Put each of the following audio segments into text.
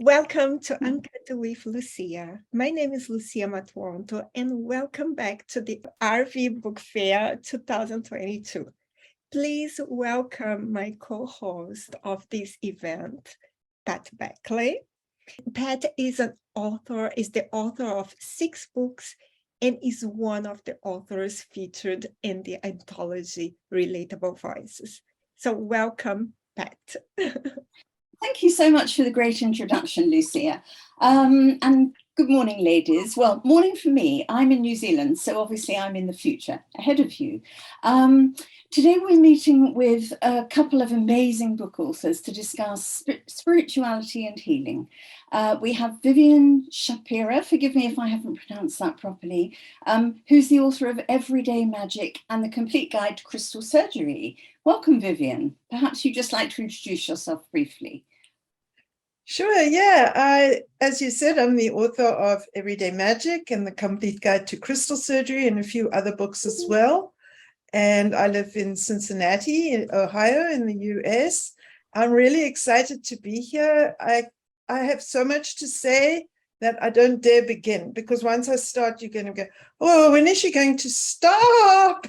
Welcome to Uncut with Lucia. My name is Lucia Matuonto, and welcome back to the RV Book Fair 2022. Please welcome my co-host of this event, Pat Backley. Pat is the author of 6 books and is one of the authors featured in the anthology Relatable Voices. So welcome, Pat. Thank you so much for the great introduction, Lucia. And good morning, ladies. Well, morning for me. I'm in New Zealand, so obviously I'm in the future, ahead of you. Today we're meeting with a couple of amazing book authors to discuss spirituality and healing. We have Vivien Schapera, forgive me if I haven't pronounced that properly, who's the author of Everyday Magic and the Complete Guide to Crystal Surgery. Welcome, Vivien. Perhaps you'd just like to introduce yourself briefly. Sure, yeah. As you said, I'm the author of Everyday Magic and the Complete Guide to Crystal Surgery and a few other books as well. And I live in Cincinnati, in Ohio, in the US. I'm really excited to be here. I have so much to say that I don't dare begin, because once I start, you're going to go, oh, when is she going to stop?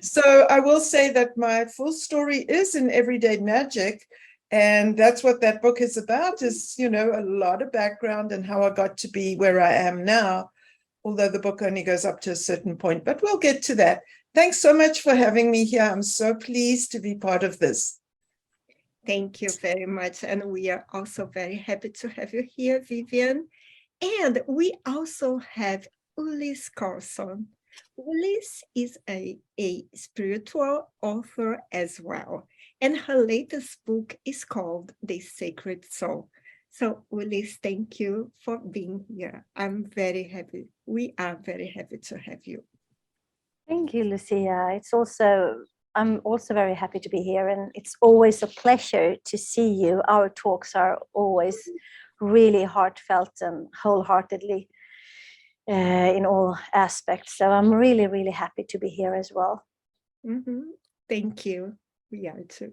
So I will say that my full story is in Everyday Magic. And that's what that book is about, is, a lot of background and how I got to be where I am now, although the book only goes up to a certain point, but we'll get to that. Thanks so much for having me here. I'm so pleased to be part of this. Thank you very much. And we are also very happy to have you here, Vivien. And we also have Ullis Karlsson. Ullis is a spiritual author as well. And her latest book is called The Sacred Soul. So, Ullis, thank you for being here. I'm very happy. We are very happy to have you. Thank you, Lucia. I'm also very happy to be here, and it's always a pleasure to see you. Our talks are always really heartfelt and wholeheartedly in all aspects. So I'm really, really happy to be here as well. Mm-hmm. Thank you. We are too.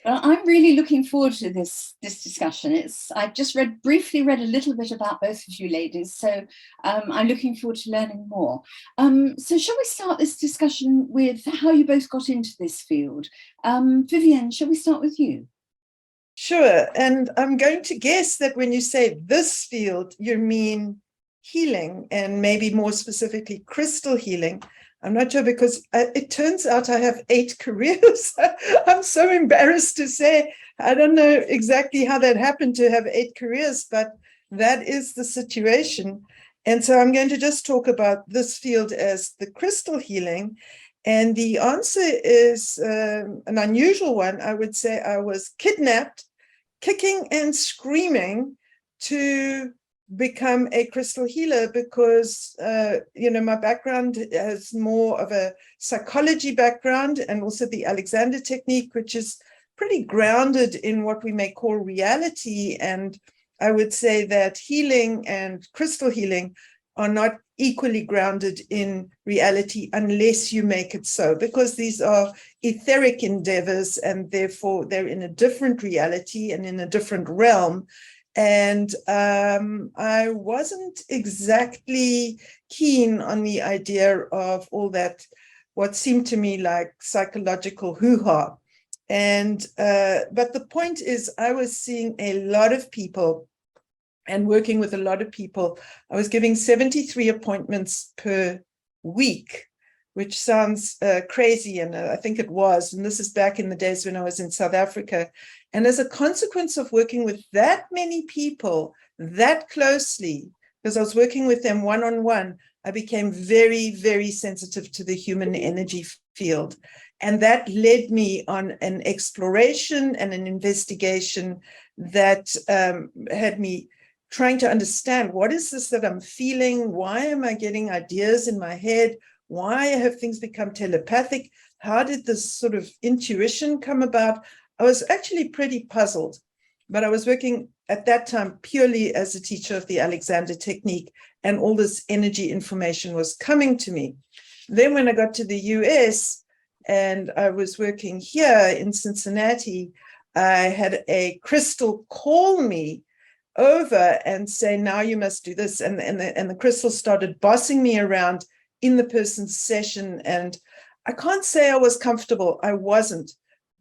Well, I'm really looking forward to this discussion. I just briefly read a little bit about both of you ladies, so I'm looking forward to learning more. So shall we start this discussion with how you both got into this field? Vivien, shall we start with you? Sure, and I'm going to guess that when you say this field, you mean healing, and maybe more specifically crystal healing. I'm not sure, because it turns out I have 8 careers. I'm so embarrassed to say. I don't know exactly how that happened to have 8 careers, but that is the situation. And so I'm going to just talk about this field as the crystal healing. And the answer is an unusual one. I would say I was kidnapped, kicking and screaming, to become a crystal healer, because my background has more of a psychology background, and also the Alexander technique, which is pretty grounded in what we may call reality. And I would say that healing and crystal healing are not equally grounded in reality unless you make it so, because these are etheric endeavors, and therefore they're in a different reality and in a different realm. And I wasn't exactly keen on the idea of all that, what seemed to me like psychological hoo-ha. And but the point is, I was seeing a lot of people and working with a lot of people. I was giving 73 appointments per week, which sounds crazy, and I think it was. And this is back in the days when I was in South Africa. And as a consequence of working with that many people that closely, because I was working with them one-on-one, I became very, very sensitive to the human energy field. And that led me on an exploration and an investigation that had me trying to understand, what is this that I'm feeling? Why am I getting ideas in my head? Why have things become telepathic? How did this sort of intuition come about? I was actually pretty puzzled, but I was working at that time purely as a teacher of the Alexander technique, and all this energy information was coming to me. Then when I got to the US and I was working here in Cincinnati, I had a crystal call me over and say, now you must do this. And the crystal started bossing me around in the person's session. And I can't say I was comfortable. I wasn't.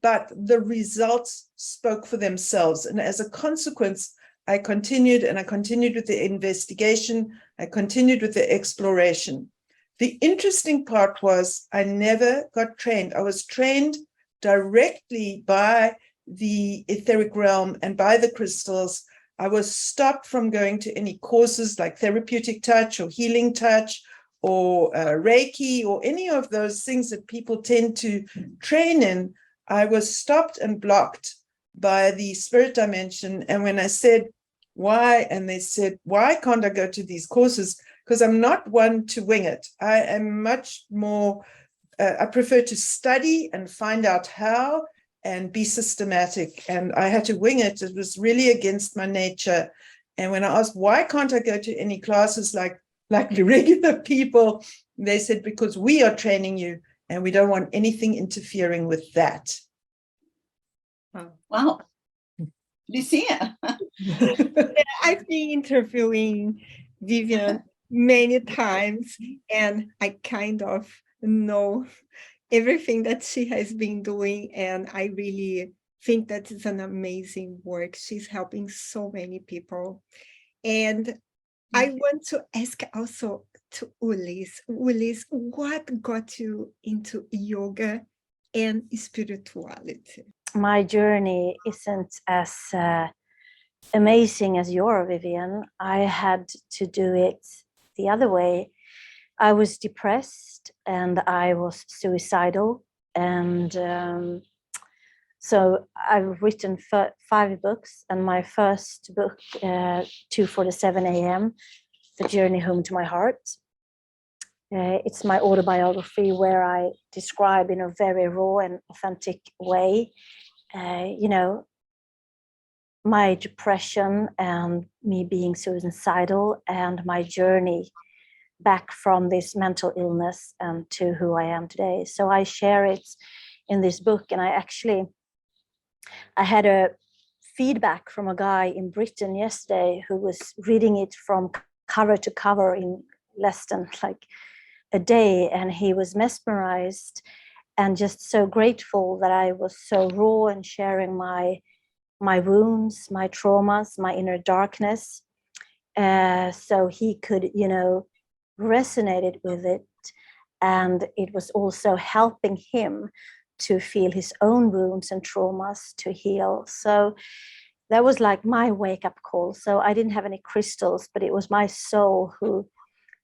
But the results spoke for themselves. And as a consequence, I continued with the investigation. I continued with the exploration. The interesting part was I never got trained. I was trained directly by the etheric realm and by the crystals. I was stopped from going to any courses like therapeutic touch or healing touch or Reiki or any of those things that people tend to train in. I was stopped and blocked by the spirit dimension. And when I said, why? And they said, why can't I go to these courses? Because I'm not one to wing it. I am much more, I prefer to study and find out how and be systematic. And I had to wing it. It was really against my nature. And when I asked, why can't I go to any classes like regular people? They said, because we are training you and we don't want anything interfering with that. Wow. Lucia. I've been interviewing Vivien many times, and I kind of know everything that she has been doing, and I really think that is an amazing work. She's helping so many people. And I want to ask also to Ullis. Ullis, what got you into yoga and spirituality? My journey isn't as amazing as your, Vivien. I had to do it the other way. I was depressed and I was suicidal. And so I've written 5 books, and my first book, 2:47 a.m., The Journey Home to My Heart. It's my autobiography where I describe in a very raw and authentic way, my depression and me being suicidal and my journey back from this mental illness and to who I am today. So I share it in this book, and I had a feedback from a guy in Britain yesterday who was reading it from cover to cover in less than like a day, and he was mesmerized and just so grateful that I was so raw and sharing my wounds, my traumas, my inner darkness, so he could resonate with it, and it was also helping him to feel his own wounds and traumas to heal. So that was like my wake-up call. So I didn't have any crystals, but it was my soul who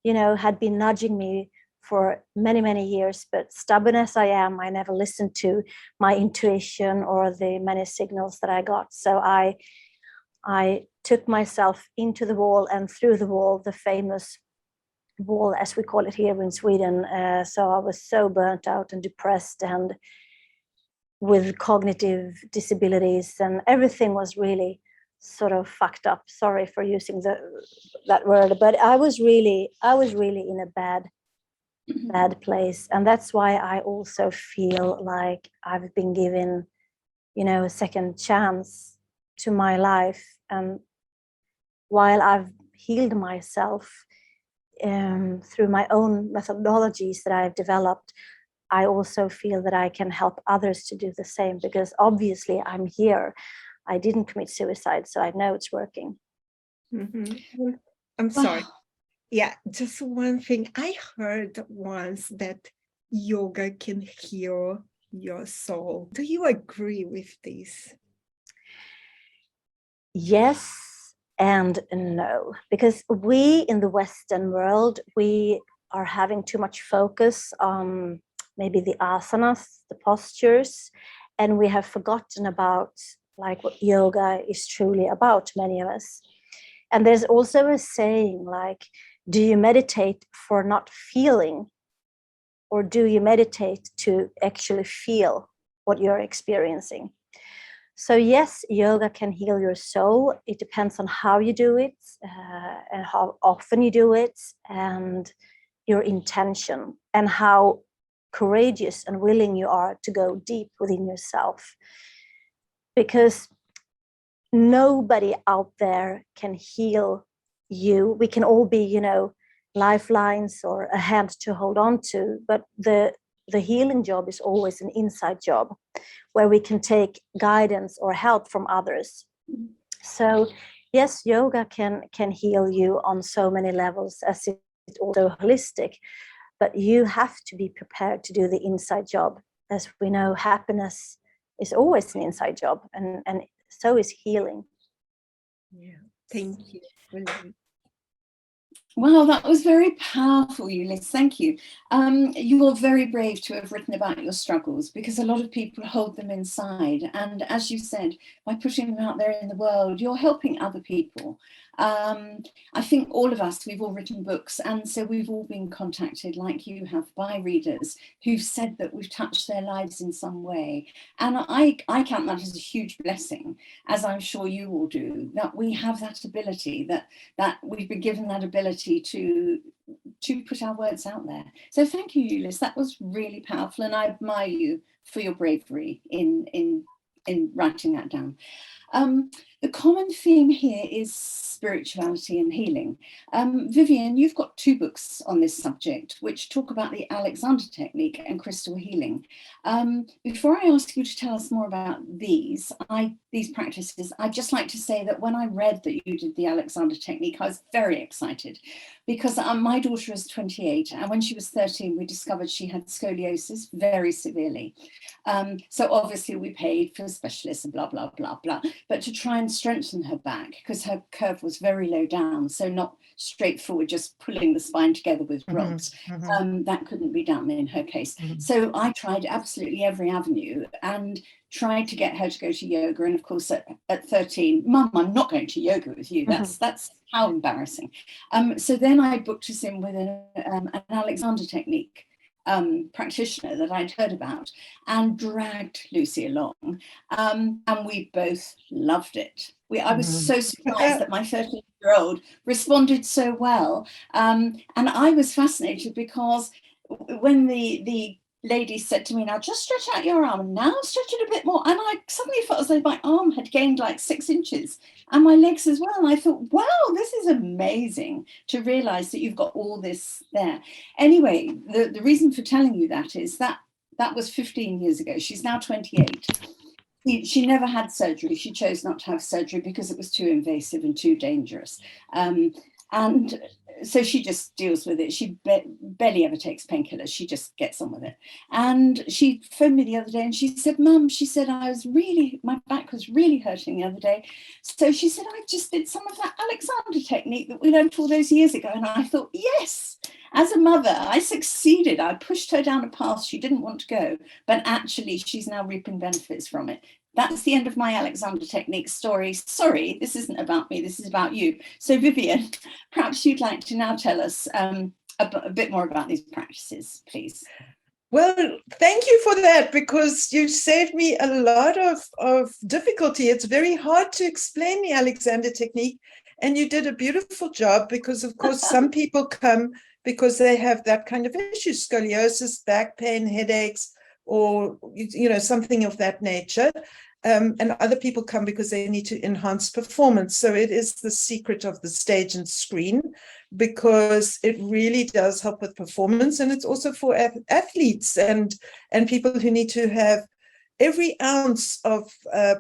had been nudging me for many, many years. But stubborn as I am, I never listened to my intuition or the many signals that I got. So I took myself into the wall and through the wall, the famous wall, as we call it here in Sweden. So I was so burnt out and depressed and with cognitive disabilities, and everything was really sort of fucked up. Sorry for using that word, but I was really in a bad place. And that's why I also feel like I've been given, a second chance to my life. And while I've healed myself through my own methodologies that I've developed, I also feel that I can help others to do the same, because obviously I'm here. I didn't commit suicide, so I know it's working. Mm-hmm. I'm sorry. Yeah, just one thing. I heard once that yoga can heal your soul. Do you agree with this? Yes and no, because we in the Western world, we are having too much focus on maybe the asanas, the postures, and we have forgotten about like what yoga is truly about, many of us. And there's also a saying like, do you meditate for not feeling, or do you meditate to actually feel what you're experiencing? So yes, yoga can heal your soul. It depends on how you do it and how often you do it, and your intention, and how courageous and willing you are to go deep within yourself. because nobody out there can heal you. We can all be, lifelines or a hand to hold on to, but the healing job is always an inside job where we can take guidance or help from others. So yes, yoga can heal you on so many levels, as it's also holistic, but you have to be prepared to do the inside job. As we know, happiness is always an inside job, and so is healing. Yeah, thank you. Wow, that was very powerful, Ullis. Thank you. You're very brave to have written about your struggles, because a lot of people hold them inside. And as you said, by putting them out there in the world, you're helping other people. I think all of us, we've all written books, and so we've all been contacted, like you have, by readers who've said that we've touched their lives in some way. And I count that as a huge blessing, as I'm sure you all do, that we have that ability, that we've been given that ability to put our words out there. So thank you, Ullis. That was really powerful, and I admire you for your bravery in writing that down. The common theme here is spirituality and healing. Vivien, you've got 2 books on this subject, which talk about the Alexander technique and crystal healing. Before I ask you to tell us more about these practices, I'd just like to say that when I read that you did the Alexander technique, I was very excited, because my daughter is 28, and when she was 13, we discovered she had scoliosis very severely. So obviously we paid for specialists and blah, blah, blah, blah, but to try and strengthen her back, because her curve was very low down, so not straightforward, just pulling the spine together with rods. That couldn't be done in her case. So I tried absolutely every avenue and tried to get her to go to yoga. And of course, at 13, Mum, I'm not going to yoga with you. That's how embarrassing. So then I booked us in with an Alexander technique practitioner that I'd heard about, and dragged Lucy along, and we both loved it. I was so surprised that my 13-year-old responded so well, and I was fascinated, because when the lady said to me, now just stretch out your arm, and now stretch it a bit more, and I suddenly felt as though my arm had gained like 6 inches, and my legs as well. And I thought, wow, this is amazing to realize that you've got all this there. Anyway, the reason for telling you that is that was 15 years ago. She's now 28. She never had surgery. She chose not to have surgery because it was too invasive and too dangerous. And so she just deals with it. She barely ever takes painkillers. She just gets on with it. And she phoned me the other day and she said, Mum, she said, my back was really hurting the other day. So she said, I just did some of that Alexander technique that we learned all those years ago. And I thought, yes, as a mother, I succeeded. I pushed her down a path she didn't want to go, but actually she's now reaping benefits from it. That's the end of my Alexander technique story. Sorry, this isn't about me, this is about you. So Vivien, perhaps you'd like to now tell us a bit more about these practices, please. Well, thank you for that, because you saved me a lot of difficulty. It's very hard to explain the Alexander technique, and you did a beautiful job, because of course some people come because they have that kind of issue, scoliosis, back pain, headaches, or something of that nature, and other people come because they need to enhance performance. So it is the secret of the stage and screen, because it really does help with performance, and it's also for athletes and people who need to have every ounce of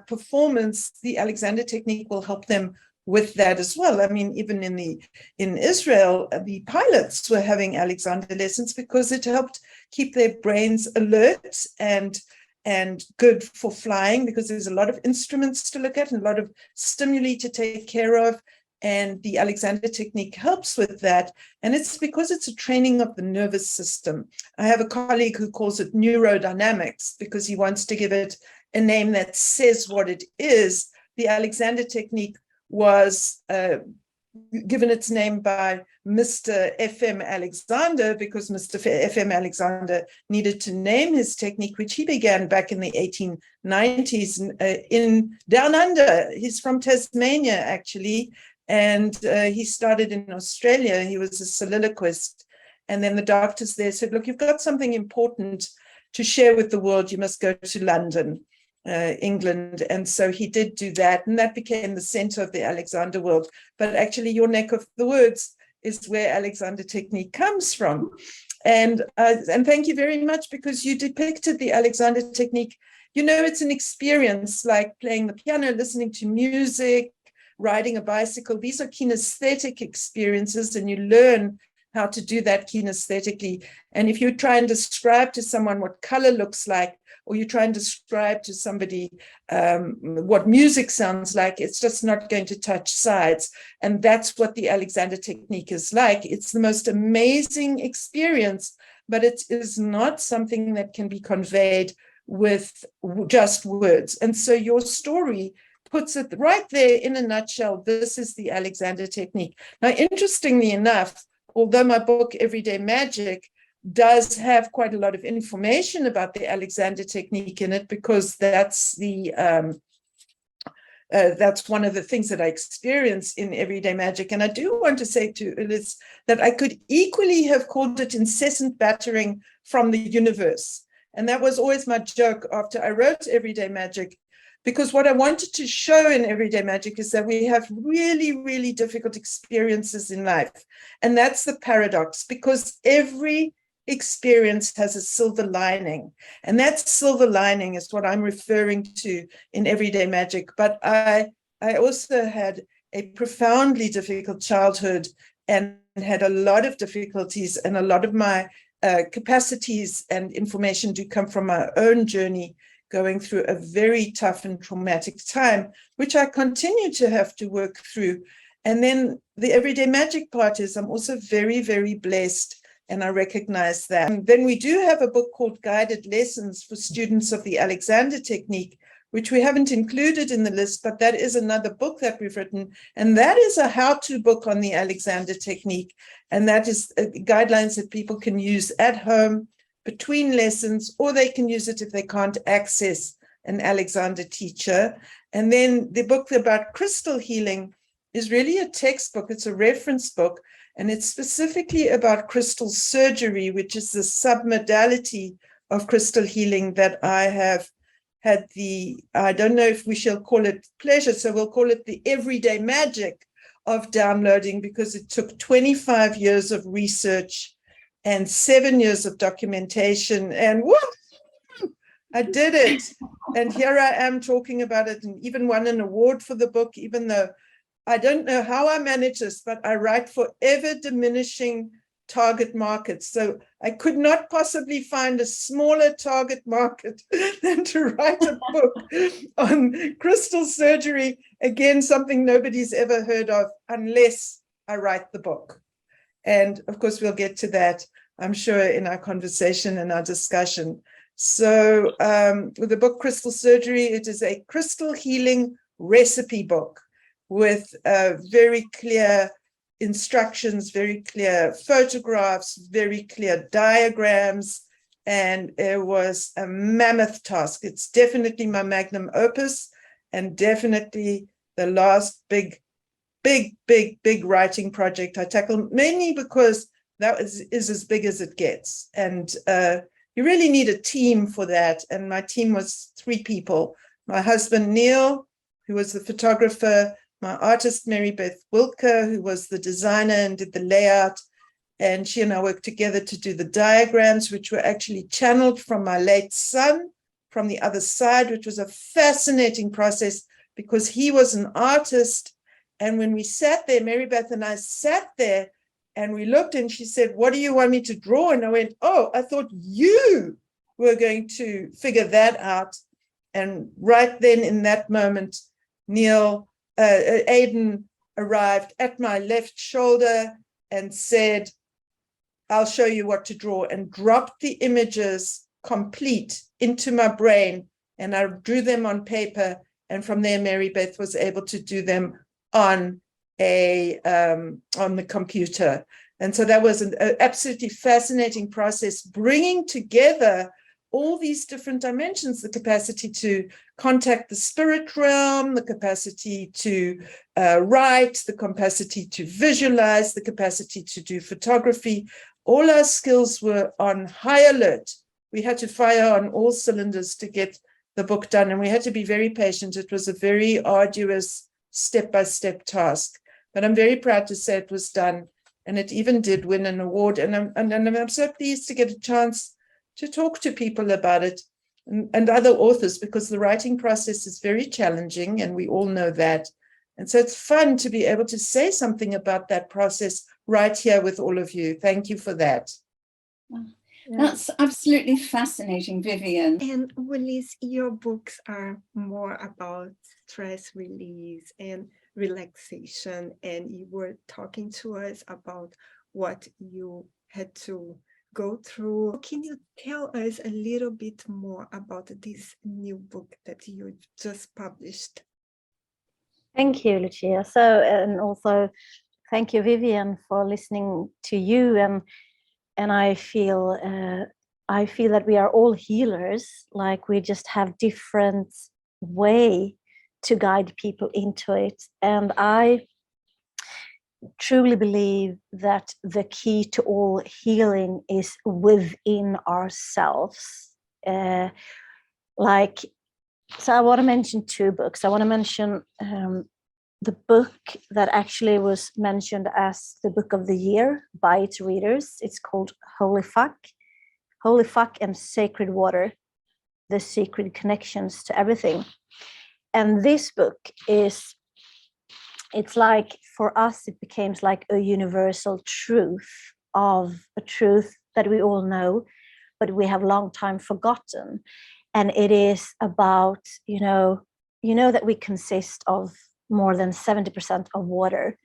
performance. The Alexander technique will help them with that as well. I mean, even in Israel, the pilots were having Alexander lessons because it helped keep their brains alert and good for flying, because there's a lot of instruments to look at and a lot of stimuli to take care of. And the Alexander technique helps with that. And it's because it's a training of the nervous system. I have a colleague who calls it neurodynamics, because he wants to give it a name that says what it is. The Alexander technique was given its name by Mr. F.M. Alexander, because Mr. F.M. Alexander needed to name his technique, which he began back in the 1890s in Down Under. He's from Tasmania, actually, and he started in Australia. He was a soliloquist, and then the doctors there said, look, you've got something important to share with the world. You must go to London. England. And so he did do that, and that became the center of the Alexander world. But actually, your neck of the woods is where Alexander technique comes from. And thank you very much, because you depicted the Alexander technique. You know, it's an experience like playing the piano, listening to music, riding a bicycle. These are kinesthetic experiences, and you learn how to do that kinesthetically. And if you try and describe to someone what color looks like, or you try and describe to somebody what music sounds like, it's just not going to touch sides. And that's what the Alexander technique is like. It's the most amazing experience, but it is not something that can be conveyed with just words. And so your story puts it right there in a nutshell. This is the Alexander technique. Now, interestingly enough, although my book, Everyday Magic, does have quite a lot of information about the Alexander technique in it, because that's one of the things that I experience in Everyday Magic. And I do want to say to Ullis that I could equally have called it incessant battering from the universe. And that was always my joke after I wrote Everyday Magic, because what I wanted to show in Everyday Magic is that we have really, really difficult experiences in life. And that's the paradox, because every experience has a silver lining. And that silver lining is what I'm referring to in Everyday Magic. But I also had a profoundly difficult childhood and had a lot of difficulties, and a lot of my capacities and information do come from my own journey, going through a very tough and traumatic time, which I continue to have to work through. And then the Everyday Magic part is I'm also very, very blessed, and I recognize that. And then we do have a book called Guided Lessons for Students of the Alexander Technique, which we haven't included in the list, but that is another book that we've written. And that is a how-to book on the Alexander Technique. And that is guidelines that people can use at home between lessons, or they can use it if they can't access an Alexander teacher. And then the book about crystal healing is really a textbook. It's a reference book, and it's specifically about crystal surgery, which is the submodality of crystal healing that I have had I don't know if we shall call it pleasure, so we'll call it the everyday magic of downloading, because it took 25 years of research and 7 years of documentation, and whoop, I did it. And here I am talking about it, and even won an award for the book, even though I don't know how I manage this, but I write for ever diminishing target markets. So I could not possibly find a smaller target market than to write a book on crystal surgery. Again, something nobody's ever heard of unless I write the book. And of course, we'll get to that, I'm sure, in our conversation and our discussion. So with the book Crystal Surgery, it is a crystal healing recipe book with very clear instructions, very clear photographs, very clear diagrams. And it was a mammoth task. It's definitely my magnum opus, and definitely the last big writing project I tackled, mainly because that is as big as it gets. And you really need a team for that. And my team was 3 people. My husband, Neil, who was the photographer, my artist, Mary Beth Wilker, who was the designer and did the layout. And she and I worked together to do the diagrams, which were actually channeled from my late son from the other side, which was a fascinating process because he was an artist. And when we sat there, Mary Beth and I sat there and we looked, and she said, "What do you want me to draw?" And I went, "Oh, I thought you were going to figure that out." And right then in that moment, Aidan arrived at my left shoulder and said, "I'll show you what to draw," and dropped the images complete into my brain. And I drew them on paper. And from there, Mary Beth was able to do them on the computer. And so that was an absolutely fascinating process, bringing together all these different dimensions: the capacity to contact the spirit realm, the capacity to write, the capacity to visualize, the capacity to do photography. All our skills were on high alert. We had to fire on all cylinders to get the book done, and we had to be very patient. It was a very arduous step-by-step task, but I'm very proud to say it was done, and it even did win an award. And I'm so pleased to get a chance to talk to people about it and other authors, because the writing process is very challenging, and we all know that. And so it's fun to be able to say something about that process right here with all of you. Thank you for that. That's absolutely fascinating, Vivien. And Ullis, your books are more about stress release and relaxation, and you were talking to us about what you had to go through. Can you tell us a little bit more about this new book that you just published? Thank you, Lucia. So, and also thank you, Vivien, for listening to you. And I feel that we are all healers. Like, we just have different way to guide people into it. And I truly believe that the key to all healing is within ourselves. So I want to mention two books. I want to mention the book that actually was mentioned as the book of the year by its readers. It's called Holy Fuck and Sacred Water, The Secret Connections to Everything. And this book it's like, for us, it became like a universal truth, of a truth that we all know, but we have long time forgotten. And it is about, you know that we consist of more than 70% of water,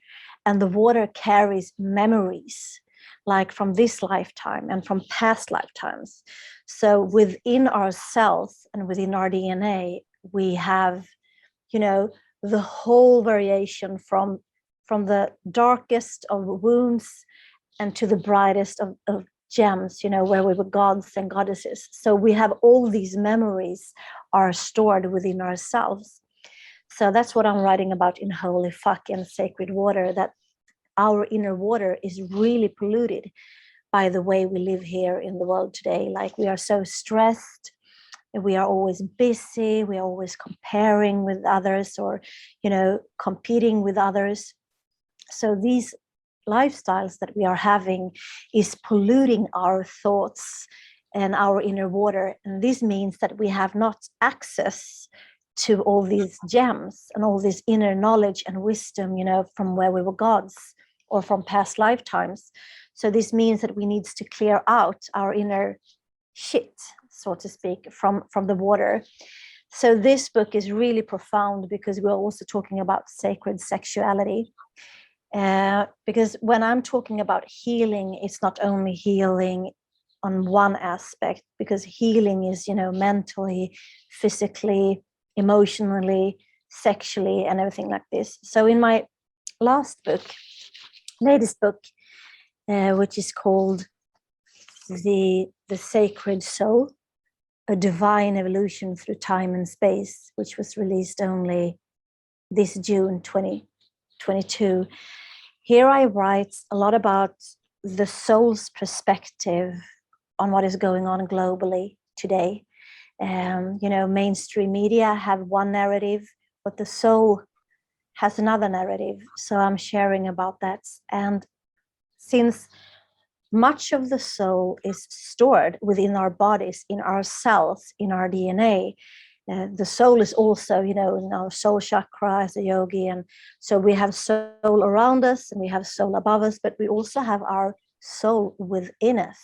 and the water carries memories, like from this lifetime and from past lifetimes. So within ourselves and within our DNA, we have, the whole variation from the darkest of wounds and to the brightest of gems, where we were gods and goddesses. So we have all these memories are stored within ourselves. So that's what I'm writing about in Holy Fuck and Sacred Water, that our inner water is really polluted by the way we live here in the world today. Like, we are so stressed, we are always busy, we are always comparing with others, or, competing with others. So these lifestyles that we are having is polluting our thoughts and our inner water. And this means that we have not access to all these gems and all this inner knowledge and wisdom, from where we were gods or from past lifetimes. So this means that we need to clear out our inner shit, so to speak, from the water. So this book is really profound, because we're also talking about sacred sexuality. Because when I'm talking about healing, it's not only healing on one aspect, because healing is, mentally, physically, emotionally, sexually, and everything like this. So in my latest book, which is called the Sacred Soul, A Divine Evolution Through Time and Space, which was released only this June 2022. Here I write a lot about the soul's perspective on what is going on globally today. Mainstream media have one narrative, but the soul has another narrative. So I'm sharing about that. And since much of the soul is stored within our bodies, in our cells, in our DNA, the soul is also, in our soul chakra as a yogi. And so we have soul around us and we have soul above us, but we also have our soul within us.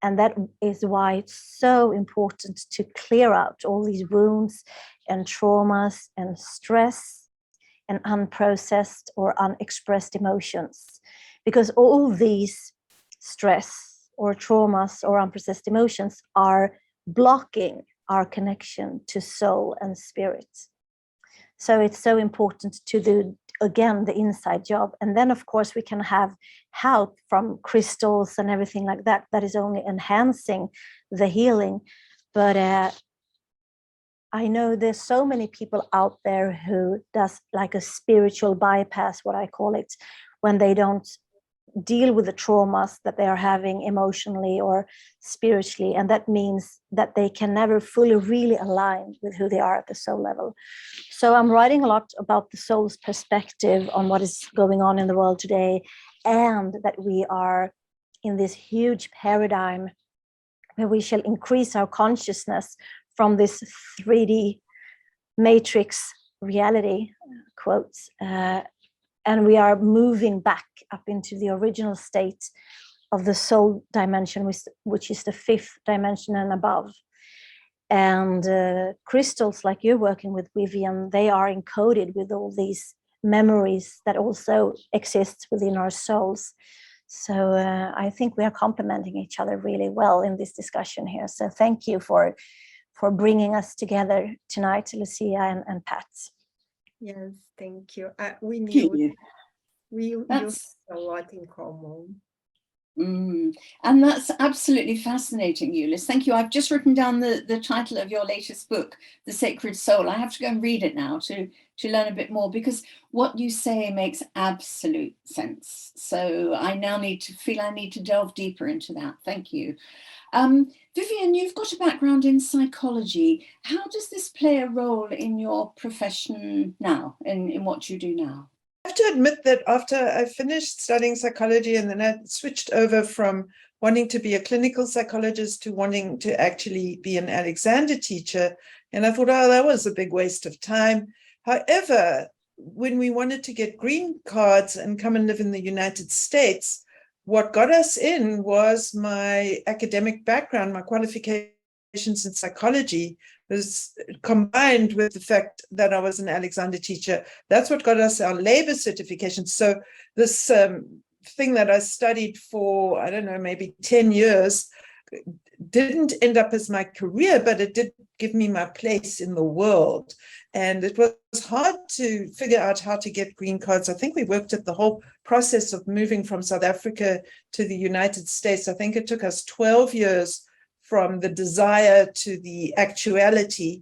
And that is why it's so important to clear out all these wounds and traumas and stress and unprocessed or unexpressed emotions. Because all these stress or traumas or unprocessed emotions are blocking our connection to soul and spirit. So it's so important to do, again, the inside job. And then, of course, we can have help from crystals and everything like that. That is only enhancing the healing. But I know there's so many people out there who does like a spiritual bypass, what I call it, when they don't deal with the traumas that they are having emotionally or spiritually, and that means that they can never fully really align with who they are at the soul level. So I'm writing a lot about the soul's perspective on what is going on in the world today, and that we are in this huge paradigm where we shall increase our consciousness from this 3D matrix reality, quotes, and we are moving back up into the original state of the soul dimension, which is the 5th dimension and above. And crystals, like you're working with, Vivien, they are encoded with all these memories that also exist within our souls. So I think we are complementing each other really well in this discussion here. So thank you for bringing us together tonight, Lucia and Pat. Yes, thank you. We knew we used a lot in common. And that's absolutely fascinating, Ullis. Thank you. I've just written down the title of your latest book, The Sacred Soul. I have to go and read it now to learn a bit more, because what you say makes absolute sense. So I now need to delve deeper into that. Thank you. Vivien, you've got a background in psychology. How does this play a role in your profession now, in what you do now? I have to admit that after I finished studying psychology and then I switched over from wanting to be a clinical psychologist to wanting to actually be an Alexander teacher, and I thought, oh, that was a big waste of time. However, when we wanted to get green cards and come and live in the United States, what got us in was my academic background, my qualifications in psychology was combined with the fact that I was an Alexander teacher. That's what got us our labor certification. So this thing that I studied for, I don't know, maybe 10 years, didn't end up as my career, but it did give me my place in the world. And it was hard to figure out how to get green cards. I think we worked at the whole process of moving from South Africa to the United States. I think it took us 12 years from the desire to the actuality.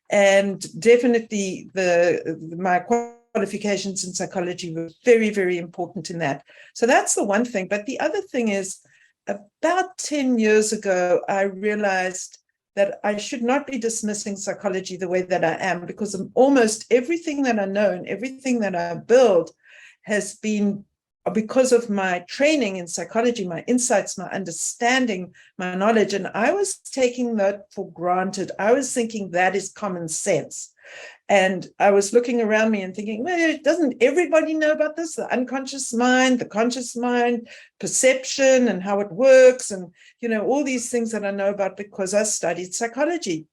And definitely my qualifications in psychology were very, very important in that. So that's the one thing. But the other thing is, about 10 years ago, I realized that I should not be dismissing psychology the way that I am, because almost everything that I know and everything that I build has been because of my training in psychology, my insights, my understanding, my knowledge. And I was taking that for granted. I was thinking that is common sense. And I was looking around me and thinking, well, doesn't everybody know about this? The unconscious mind, the conscious mind, perception and how it works, and, you know, all these things that I know about because I studied psychology.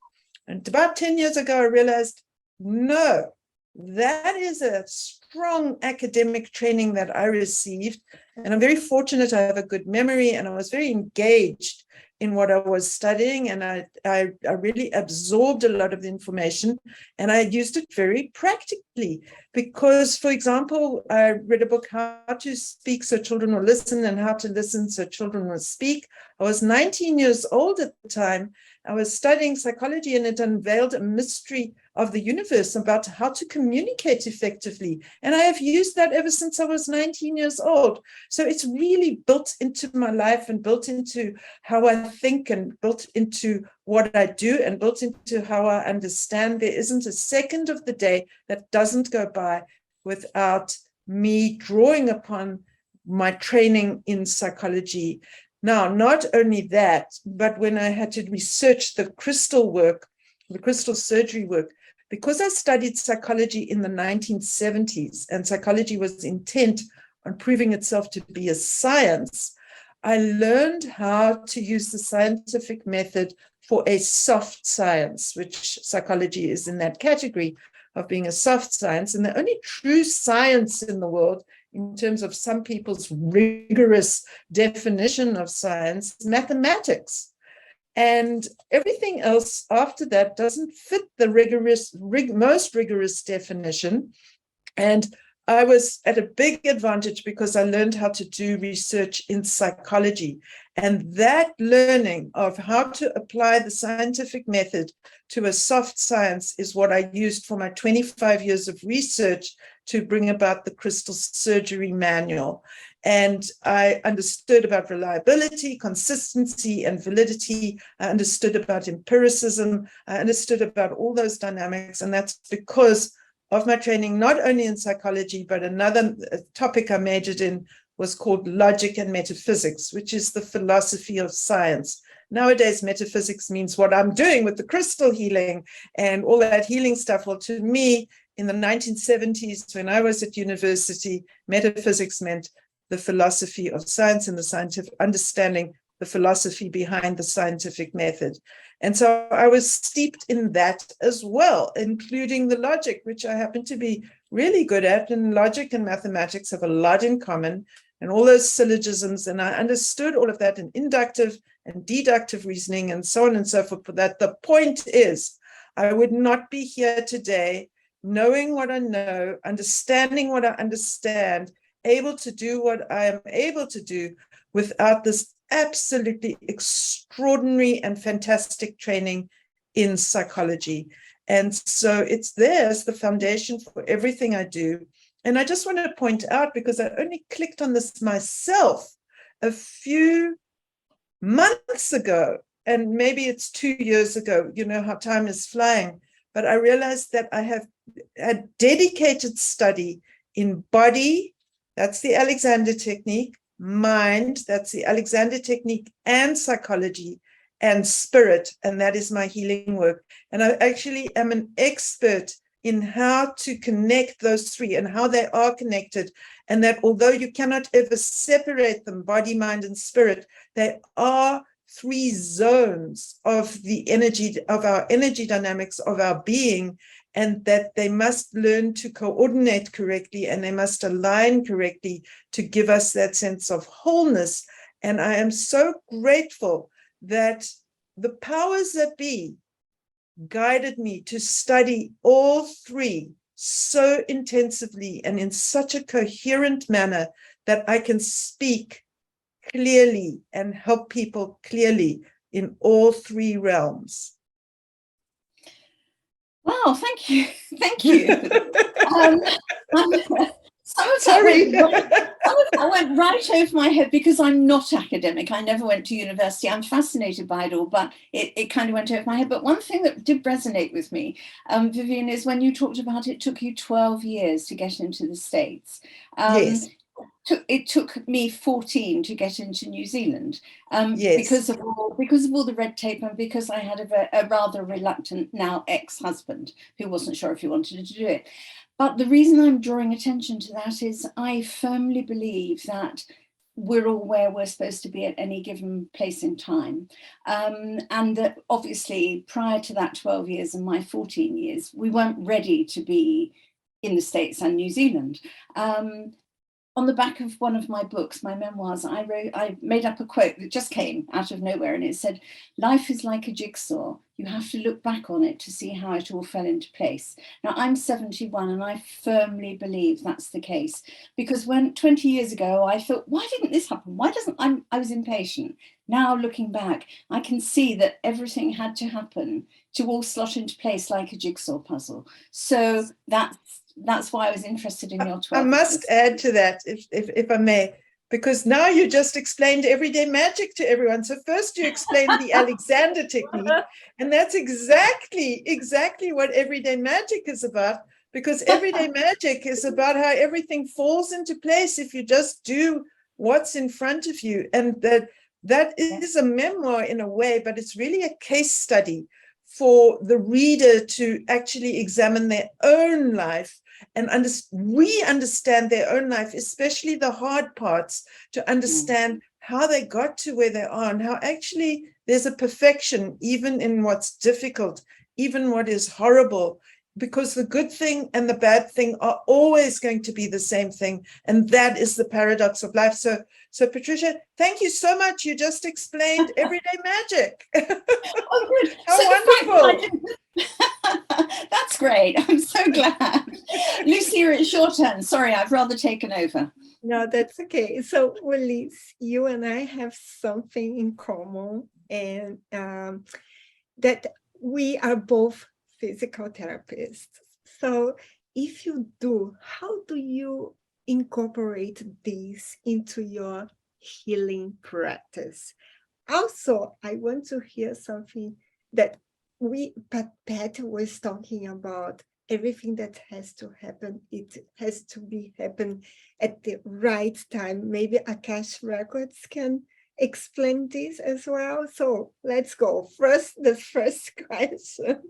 And about 10 years ago, I realized, no, that is a strong academic training that I received. And I'm very fortunate I have a good memory, and I was very engaged in what I was studying, and I really absorbed a lot of the information, and I used it very practically. Because, for example, I read a book, How to Speak So Children Will Listen, and How to Listen So Children Will Speak. I was 19 years old at the time. I was studying psychology, and it unveiled a mystery of the universe about how to communicate effectively. And I have used that ever since I was 19 years old. So it's really built into my life and built into how I think and built into what I do and built into how I understand. There isn't a second of the day that doesn't go by without me drawing upon my training in psychology. Now, not only that, but when I had to research the crystal work, the crystal surgery work, because I studied psychology in the 1970s and psychology was intent on proving itself to be a science, I learned how to use the scientific method for a soft science, which psychology is in that category of being a soft science. And the only true science in the world, in terms of some people's rigorous definition of science, is mathematics. And everything else after that doesn't fit the most rigorous definition. And I was at a big advantage because I learned how to do research in psychology. And that learning of how to apply the scientific method to a soft science is what I used for my 25 years of research to bring about the crystal surgery manual. And I understood about reliability, consistency, and validity. I understood about empiricism. I understood about all those dynamics. And that's because of my training, not only in psychology, but another topic I majored in was called logic and metaphysics, which is the philosophy of science. Nowadays, metaphysics means what I'm doing with the crystal healing and all that healing stuff. Well, to me, in the 1970s, when I was at university, metaphysics meant the philosophy of science and the scientific understanding, the philosophy behind the scientific method. And so I was steeped in that as well, including the logic, which I happen to be really good at. And logic and mathematics have a lot in common, and all those syllogisms. And I understood all of that in inductive and deductive reasoning and so on and so forth. But that the point is, I would not be here today knowing what I know, understanding what I understand, able to do what I am able to do without this absolutely extraordinary and fantastic training in psychology. And so it's there as the foundation for everything I do. And I just want to point out, because I only clicked on this myself a few months ago, and maybe it's 2 years ago, you know how time is flying, but I realized that I have a dedicated study in body, that's the Alexander technique, mind, that's the Alexander technique, and psychology, and spirit, and that is my healing work. And I actually am an expert in how to connect those three and how they are connected, and that although you cannot ever separate them, body, mind, and spirit, they are three zones of the energy, of our energy dynamics of our being, and that they must learn to coordinate correctly and they must align correctly to give us that sense of wholeness. And I am so grateful that the powers that be guided me to study all three so intensively and in such a coherent manner that I can speak clearly and help people clearly in all three realms. Wow, thank you. Thank you. Some of that went right over my head because I'm not academic. I never went to university. I'm fascinated by it all, but it kind of went over my head. But one thing that did resonate with me, Vivien, is when you talked about it took you 12 years to get into the States. Yes. It took me 14 to get into New Zealand Yes. because of all the red tape, and because I had a rather reluctant now ex-husband who wasn't sure if he wanted to do it. But the reason I'm drawing attention to that is I firmly believe that we're all where we're supposed to be at any given place in time. And that obviously prior to that 12 years and my 14 years, we weren't ready to be in the States and New Zealand. On the back of one of my books, my memoirs, I made up a quote that just came out of nowhere, and it said, "Life is like a jigsaw. You have to look back on it to see how it all fell into place." Now, I'm 71, and I firmly believe that's the case, because when 20 years ago, I thought, why didn't this happen? Why doesn't I was impatient. Now, looking back, I can see that everything had to happen to all slot into place like a jigsaw puzzle. So that's why I was interested in your 12. I must add to that, if I may, because now you just explained everyday magic to everyone. So first you explained the Alexander technique, and that's exactly what everyday magic is about, because everyday magic is about how everything falls into place if you just do what's in front of you. And that is a memoir in a way, but it's really a case study for the reader to actually examine their own life and re-understand their own life, especially the hard parts, to understand how they got to where they are and how actually there's a perfection even in what's difficult, even what is horrible, because the good thing and the bad thing are always going to be the same thing. And that is the paradox of life. So Patricia, thank you so much. You just explained everyday magic. Oh, good. How So wonderful. That's great. I'm so glad. Lucia, it's your turn. Sorry, I've rather taken over. No, that's okay. So, Ullis, you and I have something in common, and that we are both physical therapists. So, if you do, how do you incorporate this into your healing practice? Also, I want to hear something that Pat was talking about. Everything that has to happen, it has to be happen at the right time. Maybe Akash Records can explain this as well. So let's go. The first question.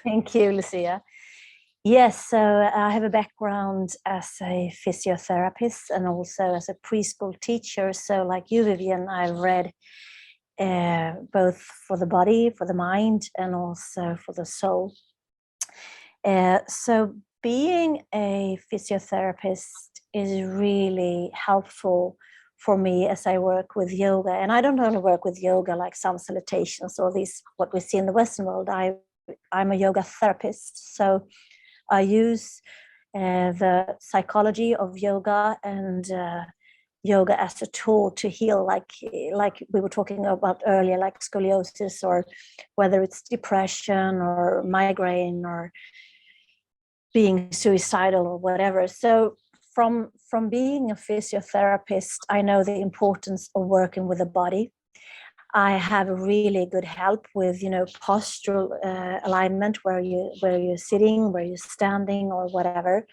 Thank you, Lucia. Yes, so I have a background as a physiotherapist and also as a preschool teacher. So like you, Vivien, I've read both for the body, for the mind, and also for the soul. So being a physiotherapist is really helpful for me as I work with yoga. And I don't only work with yoga like some salutations or these, what we see in the Western world. I'm a yoga therapist. So I use the psychology of yoga and yoga as a tool to heal, like we were talking about earlier, like scoliosis, or whether it's depression or migraine or being suicidal or whatever. So from being a physiotherapist, I know the importance of working with the body. I have really good help with, postural alignment, where you're sitting, where you're standing, or whatever.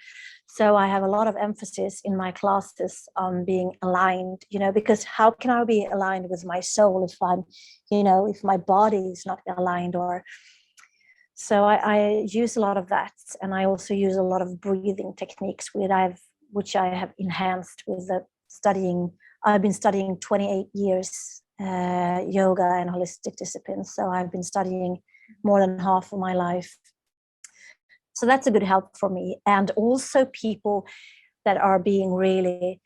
So I have a lot of emphasis in my classes on being aligned, because how can I be aligned with my soul if I'm, if my body is not aligned? Or so I use a lot of that, and I also use a lot of breathing techniques which I have enhanced with the studying. I've been studying 28 years yoga and holistic disciplines, so I've been studying more than half of my life. So that's a good help for me. And also people that are being really,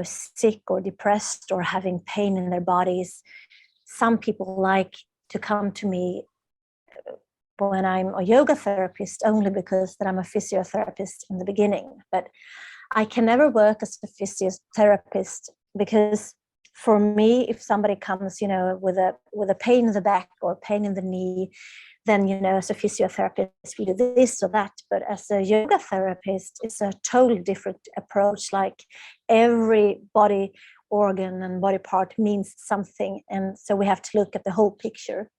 sick or depressed or having pain in their bodies. Some people like to come to me when I'm a yoga therapist only because that I'm a physiotherapist in the beginning. But I can never work as a physiotherapist because for me, if somebody comes, with a pain in the back or pain in the knee, then, as a physiotherapist, we do this or that. But as a yoga therapist, it's a totally different approach. Like every body organ and body part means something. And so we have to look at the whole picture.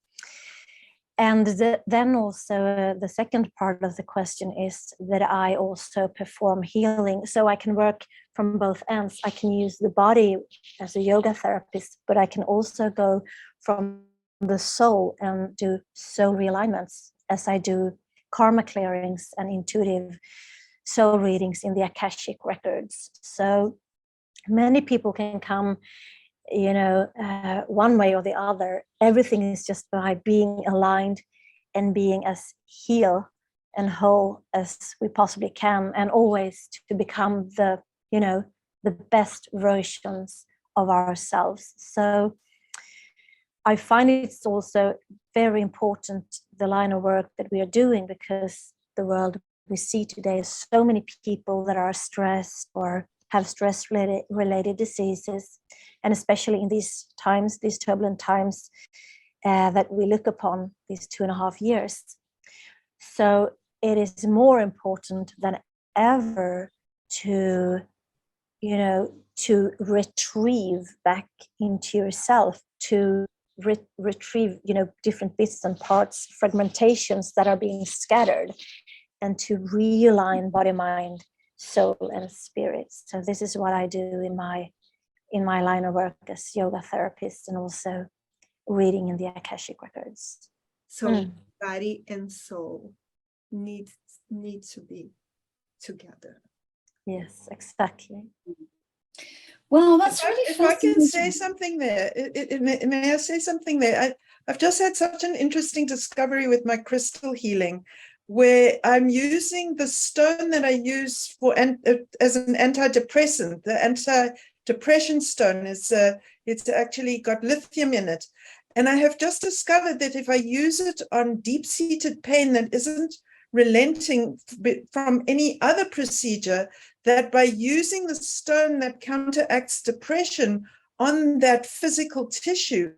And then also the second part of the question is that I also perform healing. So I can work from both ends. I can use the body as a yoga therapist, but I can also go from the soul and do soul realignments, as I do karma clearings and intuitive soul readings in the Akashic records. So many people can come, one way or the other. Everything is just by being aligned and being as healed and whole as we possibly can, and always to become the best versions of ourselves. So I find it's also very important, the line of work that we are doing, because the world we see today is so many people that are stressed or have stress-related diseases, and especially in these times, these turbulent times that we look upon, these 2.5 years. So it is more important than ever to retrieve back into yourself, to retrieve, different bits and parts, fragmentations that are being scattered, and to realign body, mind, soul, and spirit. So this is what I do in my line of work as yoga therapist, and also reading in the Akashic records. So body and soul need to be together. Yes, exactly. Well, that's really if I can say something there, may I say something there? I've just had such an interesting discovery with my crystal healing, where I'm using the stone that I use as an antidepressant. The antidepressant stone it's actually got lithium in it. And I have just discovered that if I use it on deep-seated pain that isn't relenting from any other procedure, that by using the stone that counteracts depression on that physical tissue,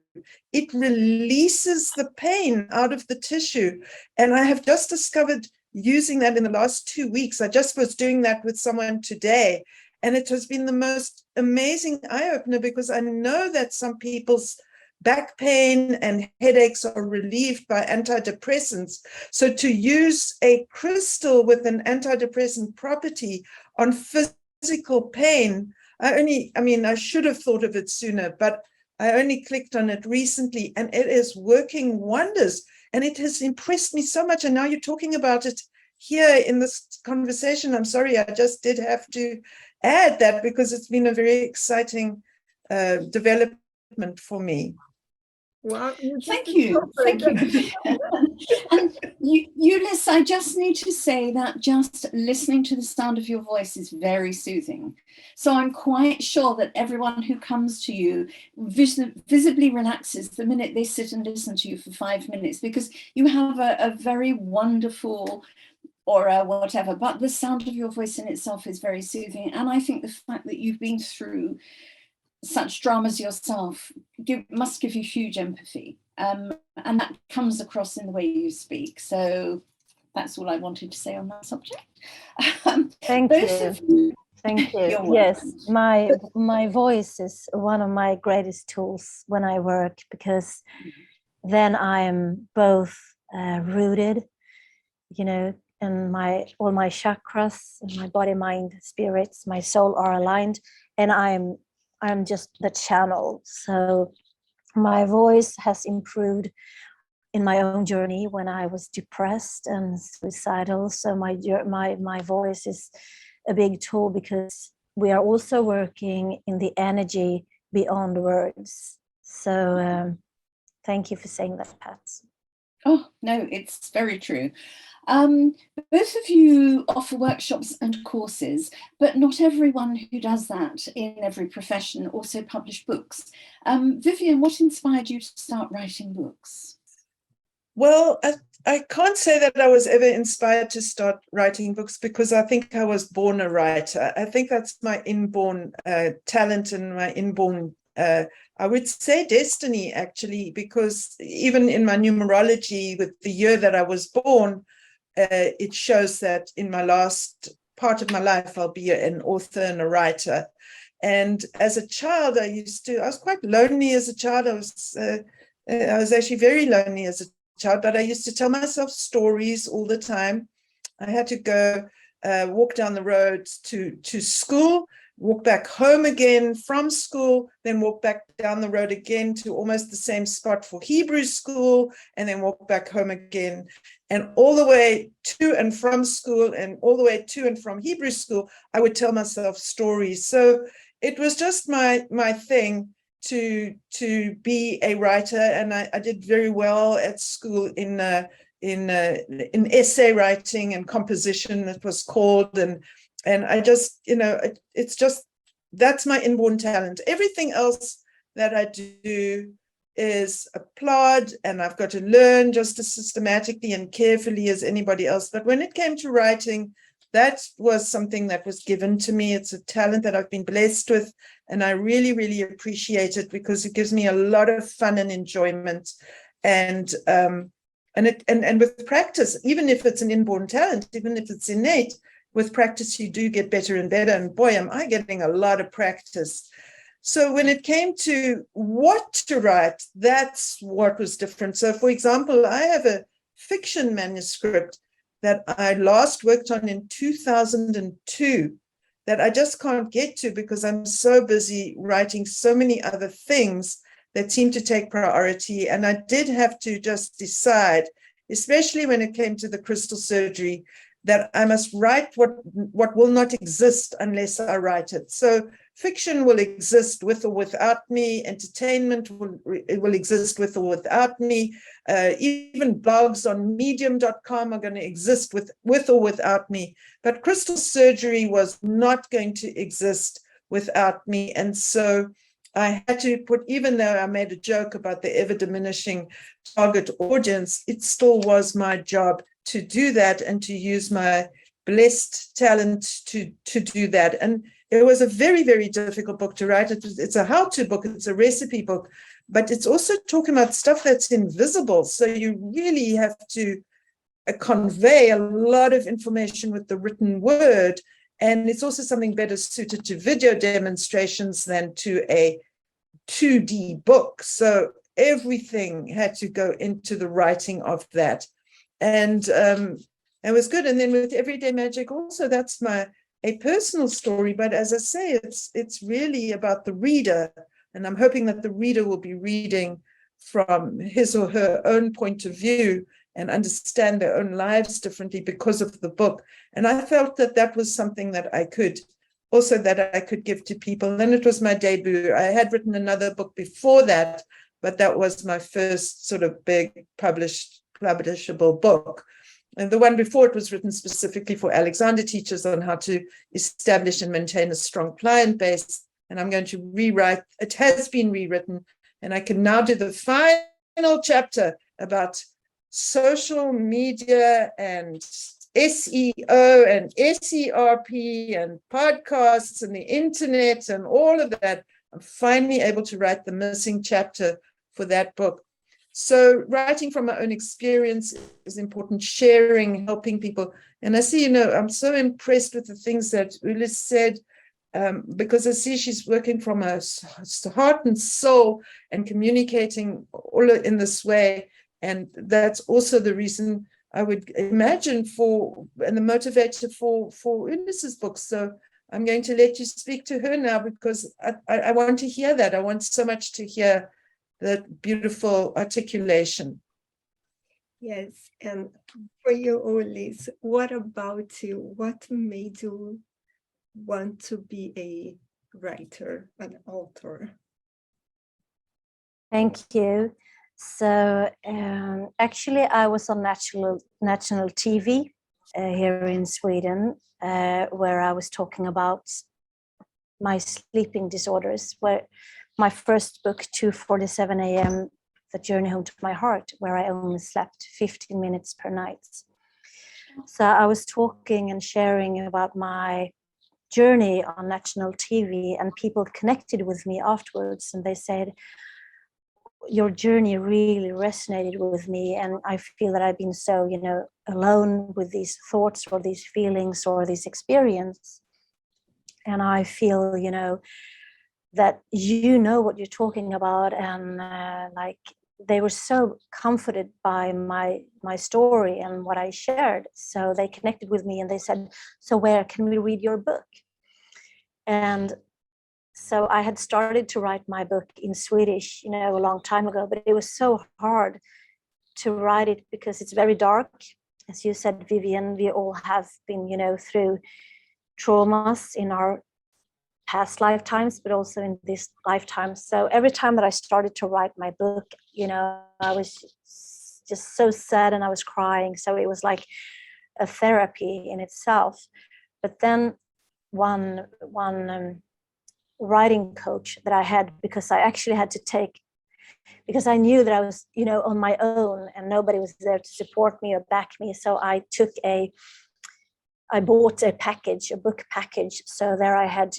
it releases the pain out of the tissue. And I have just discovered using that in the last 2 weeks. I just was doing that with someone today, And it has been the most amazing eye-opener, because I know that some people's back pain and headaches are relieved by antidepressants. So to use a crystal with an antidepressant property on physical pain, I should have thought of it sooner, but I only clicked on it recently, and it is working wonders. And it has impressed me so much. And now you're talking about it here in this conversation. I'm sorry, I just did have to add that, because it's been a very exciting development for me. Wow, thank you. And Ullis, I just need to say that just listening to the sound of your voice is very soothing. So I'm quite sure that everyone who comes to you visibly relaxes the minute they sit and listen to you for 5 minutes, because you have a very wonderful aura, whatever, but the sound of your voice in itself is very soothing. And I think the fact that you've been through such dramas yourself must give you huge empathy, and that comes across in the way you speak. So that's all I wanted to say on that subject. Thank you. Thank you. Yes, my voice is one of my greatest tools when I work, because then I am both rooted, and all my chakras, my body, mind, spirits, my soul are aligned, and I'm just the channel. So my voice has improved in my own journey when I was depressed and suicidal. So my voice is a big tool, because we are also working in the energy beyond words. So thank you for saying that, Pat. Oh, no, it's very true. Both of you offer workshops and courses, but not everyone who does that in every profession also publish books. Vivien, what inspired you to start writing books? Well, I can't say that I was ever inspired to start writing books, because I think I was born a writer. I think that's my inborn talent and my inborn, I would say, destiny, actually, because even in my numerology with the year that I was born, it shows that in my last part of my life, I'll be an author and a writer. And as a child, I was quite lonely as a child. I was actually very lonely as a child, but I used to tell myself stories all the time. I had to go walk down the road to school, walk back home again from school, then walk back down the road again to almost the same spot for Hebrew school, and then walk back home again. And all the way to and from school, and all the way to and from Hebrew school, I would tell myself stories. So it was just my thing to be a writer, and I did very well at school in essay writing and composition, it was called, and I just, it's just, that's my inborn talent. Everything else that I do is applaud, and I've got to learn just as systematically and carefully as anybody else. But when it came to writing, that was something that was given to me. It's a talent that I've been blessed with, and I really, really appreciate it, because it gives me a lot of fun and enjoyment. And with practice, even if it's an inborn talent, even if it's innate, with practice, you do get better and better. And boy, am I getting a lot of practice. So when it came to what to write, that's what was different. So for example, I have a fiction manuscript that I last worked on in 2002 that I just can't get to, because I'm so busy writing so many other things that seem to take priority. And I did have to just decide, especially when it came to the crystal surgery, that I must write what will not exist unless I write it. So fiction will exist with or without me. Entertainment will exist with or without me. Even blogs on medium.com are going to exist with or without me. But crystal surgery was not going to exist without me. And so I had to put, even though I made a joke about the ever diminishing target audience, it still was my job to do that and to use my blessed talent to do that. And it was a very, very difficult book to write. It's a how-to book, it's a recipe book, but it's also talking about stuff that's invisible. So you really have to convey a lot of information with the written word. And it's also something better suited to video demonstrations than to a 2D book. So everything had to go into the writing of that. And it was good. And then with Everyday Magic also, that's a personal story. But as I say, it's really about the reader. And I'm hoping that the reader will be reading from his or her own point of view and understand their own lives differently because of the book. And I felt that that was something that I could give to people. And it was my debut. I had written another book before that, but that was my first sort of big publishable book. And the one before it was written specifically for Alexander teachers on how to establish and maintain a strong client base. And I'm going to rewrite, it has been rewritten, and I can now do the final chapter about social media and SEO and SERP and podcasts and the internet and all of that. I'm finally able to write the missing chapter for that book. So writing from my own experience is important, sharing, helping people. And I see, I'm so impressed with the things that Ullis said, because I see she's working from her heart and soul and communicating all in this way. And that's also the reason I would imagine and the motivator for Ullis's books. So I'm going to let you speak to her now, because I want to hear that. I want so much to hear that beautiful articulation. Yes, and for you, Ullis, what about you? What made you want to be a writer, an author? Thank you. So actually, I was on national TV here in Sweden, where I was talking about my sleeping disorders, where my first book, 2:47 a.m., The Journey Home to My Heart, where I only slept 15 minutes per night. So I was talking and sharing about my journey on national TV, and people connected with me afterwards, and they said, your journey really resonated with me, and I feel that I've been so, alone with these thoughts or these feelings or this experience. And I feel, that what you're talking about, and they were so comforted by my story and what I shared. So they connected with me and they said, so where can we read your book? And so I had started to write my book in Swedish, a long time ago, but it was so hard to write it because it's very dark. As you said, Vivien, we all have been, through traumas in our past lifetimes, but also in this lifetime. So every time that I started to write my book, I was just so sad and I was crying. So it was like a therapy in itself. But then one writing coach that I had, because I actually had to because I knew that I was, on my own and nobody was there to support me or back me. So I bought a book package. So there I had,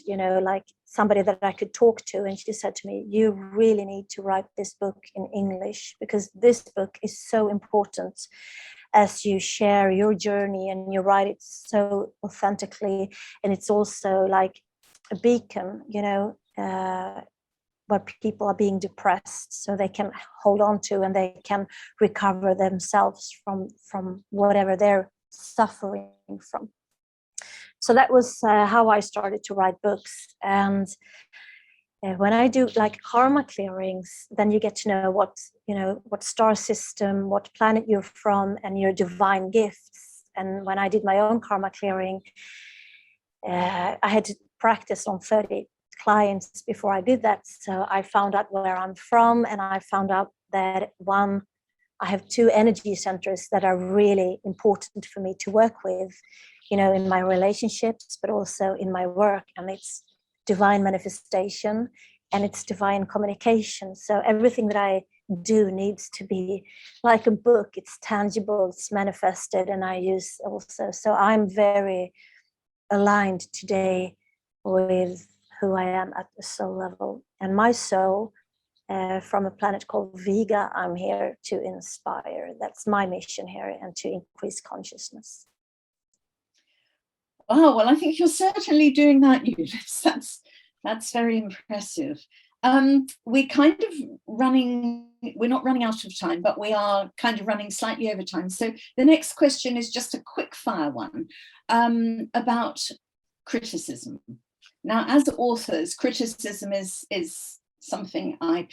somebody that I could talk to. And she said to me, you really need to write this book in English, because this book is so important as you share your journey and you write it so authentically. And it's also like a beacon, where people are being depressed, so they can hold on to and they can recover themselves from whatever they're suffering from. So that was how I started to write books. And when I do like karma clearings, then you get to know what star system, what planet you're from, and your divine gifts. And when I did my own karma clearing, I had to practice on 30 clients before I did that. So I found out where I'm from, and I found out that I have 2 energy centers that are really important for me to work with, in my relationships, but also in my work. And it's divine manifestation and it's divine communication. So everything that I do needs to be like a book. It's tangible, it's manifested, and I use also. So I'm very aligned today with who I am at the soul level. And my soul, from a planet called Vega, I'm here to inspire. That's my mission here, and to increase consciousness. Oh, well, I think you're certainly doing that, Ullis. That's very impressive. We're kind of running, we're not running out of time, but we are kind of running slightly over time. So the next question is just a quick fire one about criticism. Now, as authors, criticism is something I'm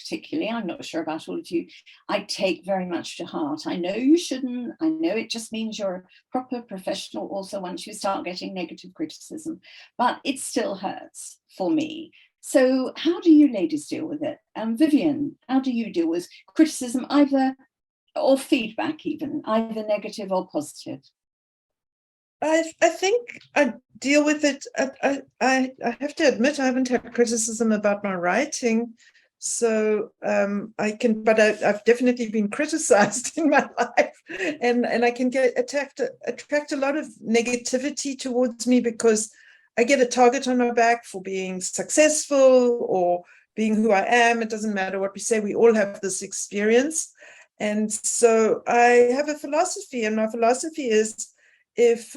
not sure about all of you, I take very much to heart. I know you shouldn't. I know it just means you're a proper professional author once you start getting negative criticism, but it still hurts for me. So how do you ladies deal with it? Vivien, how do you deal with criticism, or feedback even, either negative or positive? I think I deal with it. I have to admit I haven't had criticism about my writing, so but I've definitely been criticized in my life, and I can attract a lot of negativity towards me because I get a target on my back for being successful or being who I am. It doesn't matter what we say. We all have this experience, and so I have a philosophy, and my philosophy is, if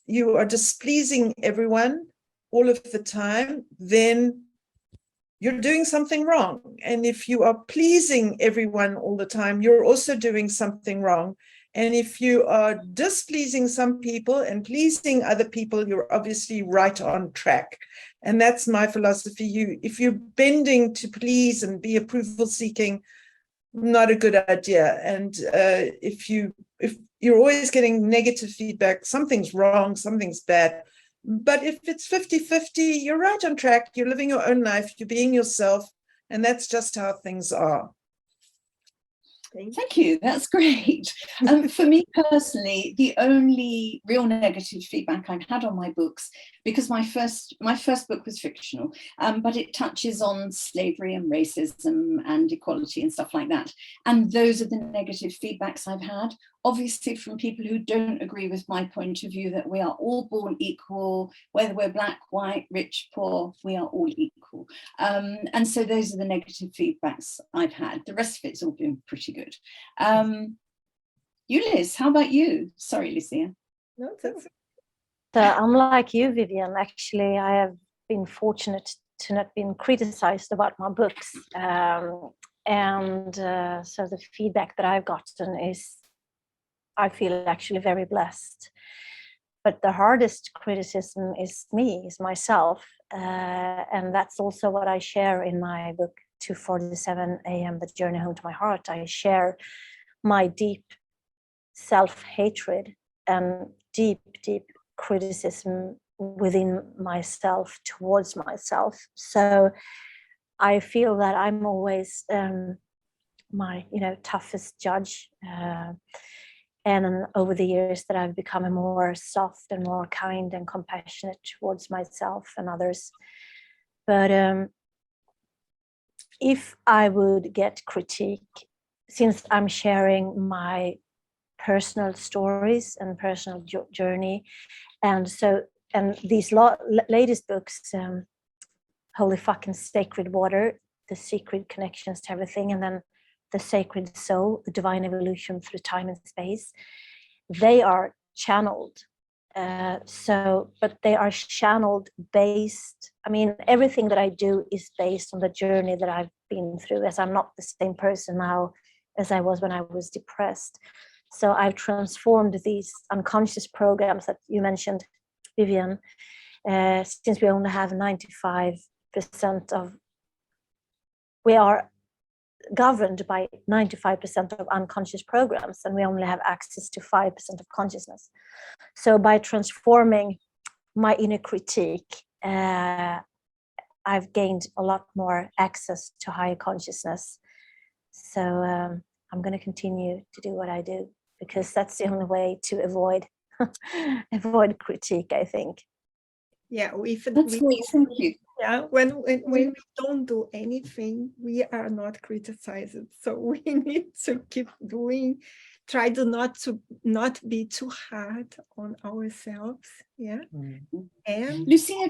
you are displeasing everyone all of the time, then you're doing something wrong. And if you are pleasing everyone all the time, you're also doing something wrong. And if you are displeasing some people and pleasing other people, you're obviously right on track. And that's my philosophy. If you're bending to please and be approval seeking, not a good idea. And if you're always getting negative feedback, something's wrong, something's bad. But if it's 50-50, you're right on track. You're living your own life. You're being yourself. And that's just how things are. Thank you. That's great. For me personally, the only real negative feedback I've had on my books, because my first book was fictional, but it touches on slavery and racism and equality and stuff like that. And those are the negative feedbacks I've had, obviously from people who don't agree with my point of view that we are all born equal, whether we're black, white, rich, poor, we are all equal. And so those are the negative feedbacks I've had. The rest of it's all been pretty good. Ullis, how about you? Sorry, Lucia. No, that's... So I'm like you, Vivien. Actually, I have been fortunate to not been criticized about my books. So the feedback that I've gotten is, I feel actually very blessed. But the hardest criticism is myself. And that's also what I share in my book, 2:47 a.m., The Journey Home to My Heart. I share my deep self-hatred and deep criticism within myself towards myself. So I feel that I'm always my toughest judge. And over the years that I've become more soft and more kind and compassionate towards myself and others. But if I would get critique, since I'm sharing my personal stories and personal journey, and these latest books, Holy Fucking Sacred Water, The Secret Connections to Everything, and then The Sacred Soul, The Divine Evolution Through Time and Space, they are channeled. But they are channeled based, everything that I do is based on the journey that I've been through, as I'm not the same person now as I was when I was depressed. So I've transformed these unconscious programs that you mentioned, Vivien, since we only have 95% of, we are governed by 95% of unconscious programs, and we only have access to 5% of consciousness. So by transforming my inner critique, I've gained a lot more access to higher consciousness. So I'm going to continue to do what I do, because that's the only way to avoid critique, I think. Yeah, That's great. Thank you. Yeah, when we don't do anything, we are not criticized. So we need to keep doing, try to not be too hard on ourselves. Yeah. Mm-hmm. And Lucia,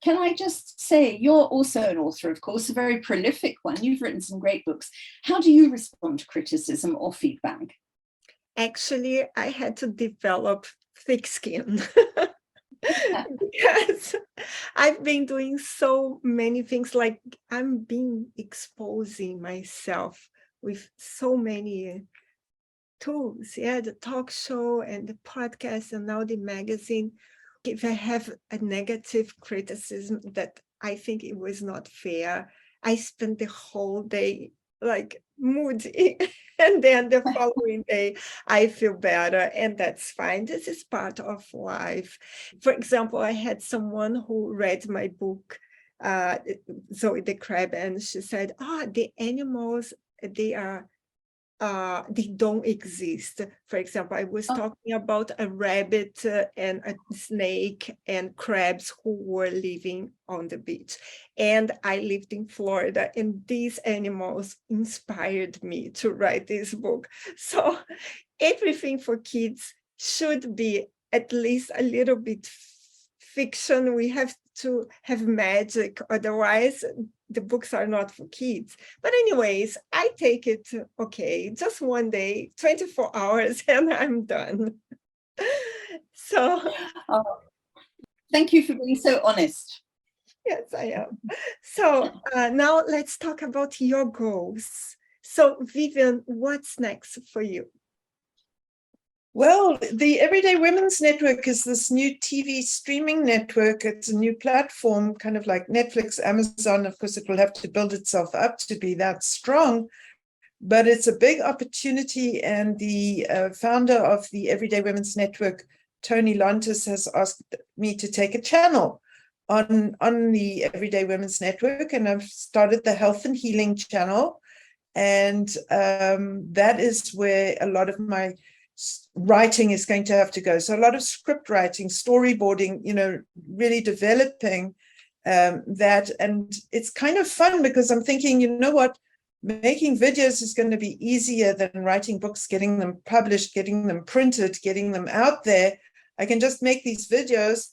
can I just say, you're also an author, of course, a very prolific one. You've written some great books. How do you respond to criticism or feedback? Actually, I had to develop thick skin. Because I've been doing so many things, like I'm been exposing myself with so many tools. Yeah, the talk show and the podcast and now the magazine. If I have a negative criticism that I think it was not fair, I spent the whole day like moody. And then the following day, I feel better, and that's fine. This is part of life. For example, I had someone who read my book, Zoe the Crab, and she said, the animals, they are they don't exist. For example, I was talking about a rabbit and a snake and crabs who were living on the beach. And I lived in Florida, and these animals inspired me to write this book. So everything for kids should be at least a little bit fiction. We have to have magic, otherwise the books are not for kids. But anyways, I take it, okay, just one day, 24 hours, and I'm done. So thank you for being so honest. Yes, I am. So now let's talk about your goals. So Vivien, what's next for you? Well, the Everyday Women's Network is this new TV streaming network. It's a new platform, kind of like Netflix, Amazon. Of course, it will have to build itself up to be that strong, but it's a big opportunity. And the founder of the Everyday Women's Network, Tony Lontis, has asked me to take a channel on the Everyday Women's Network. And I've started the Health and Healing channel. And that is where a lot of my writing is going to have to go. So a lot of script writing, storyboarding, really developing that. And it's kind of fun because I'm thinking, you know what, making videos is going to be easier than writing books, getting them published, getting them printed, getting them out there. I can just make these videos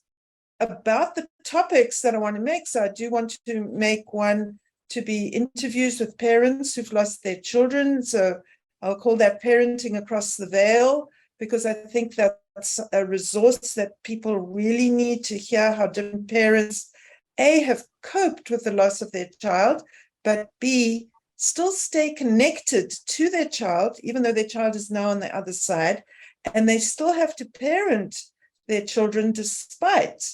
about the topics that I want to make. So I do want to make one to be interviews with parents who've lost their children. So I'll call that Parenting Across the Veil, because I think that's a resource that people really need to hear, how different parents, A, have coped with the loss of their child, but B, still stay connected to their child, even though their child is now on the other side, and they still have to parent their children despite.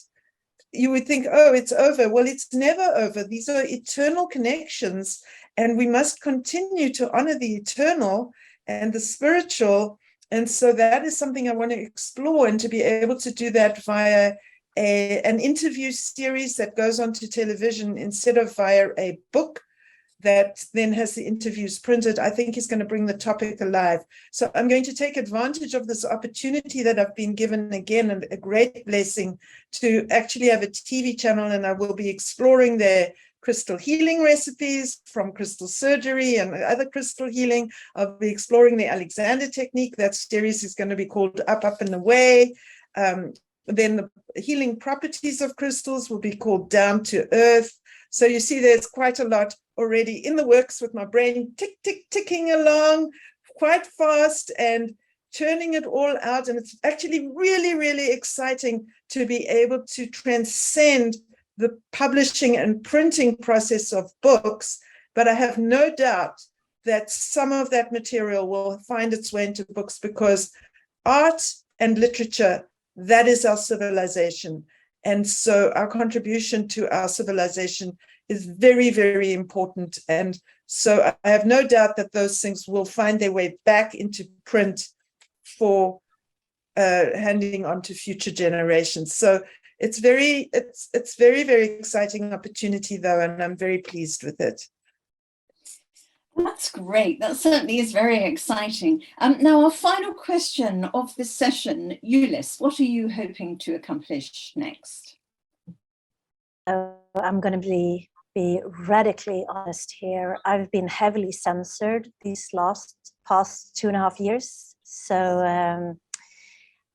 You would think, oh, it's over. Well, it's never over. These are eternal connections, and we must continue to honor the eternal and the spiritual. And so that is something I want to explore, and to be able to do that via an interview series that goes onto television instead of via a book that then has the interviews printed, I think is going to bring the topic alive. So I'm going to take advantage of this opportunity that I've been given again, and a great blessing to actually have a TV channel, and I will be exploring their crystal healing recipes from crystal surgery and other crystal healing. I'll be exploring the Alexander technique. That series is going to be called Up, Up and Away. Then the healing properties of crystals will be called Down to Earth. So you see there's quite a lot already in the works, with my brain ticking along quite fast and churning it all out. And it's actually really, really exciting to be able to transcend the publishing and printing process of books. But I have no doubt that some of that material will find its way into books, because art and literature, that is our civilization. And so our contribution to our civilization is very, very important. And so I have no doubt that those things will find their way back into print for handing on to future generations. So it's very, very exciting opportunity, though, and I'm very pleased with it. That's great. That certainly is very exciting. Now, our final question of this session, Ullis, what are you hoping to accomplish next? I'm going to be radically honest here. I've been heavily censored these past 2.5 years. So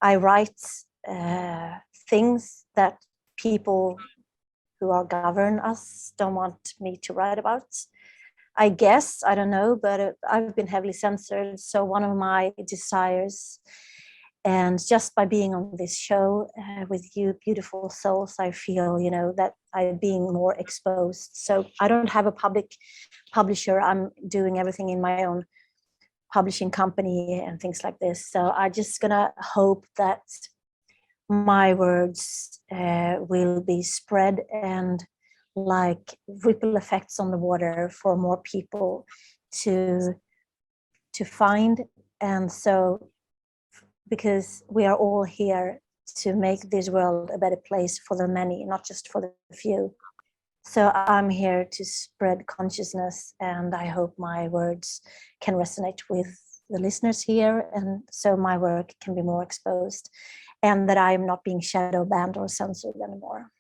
I write things that people who are govern us don't want me to write about. I guess, I don't know, but I've been heavily censored. So one of my desires And just by being on this show with you beautiful souls, I feel, you know, that I'm being more exposed. So I don't have a public publisher. I'm doing everything in my own publishing company and things like this. So I'm just gonna hope that my words will be spread and like ripple effects on the water for more people to find. And so, because we are all here to make this world a better place for the many, not just for the few. So I'm here to spread consciousness, and I hope my words can resonate with the listeners here, and so my work can be more exposed, and that I'm not being shadow banned or censored anymore.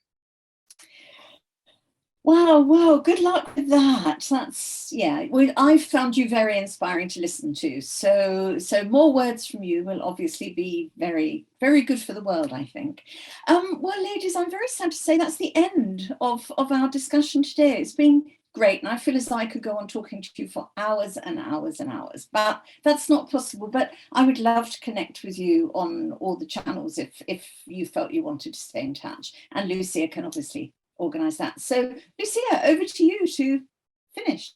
Wow, good luck with that. That's, yeah, I've found you very inspiring to listen to. So more words from you will obviously be very, very good for the world, I think. Well, ladies, I'm very sad to say that's the end of our discussion today. It's been great, and I feel as though I could go on talking to you for hours and hours and hours, but that's not possible. But I would love to connect with you on all the channels if you felt you wanted to stay in touch. And Lucia can obviously organize that. So Lucia, over to you to finish.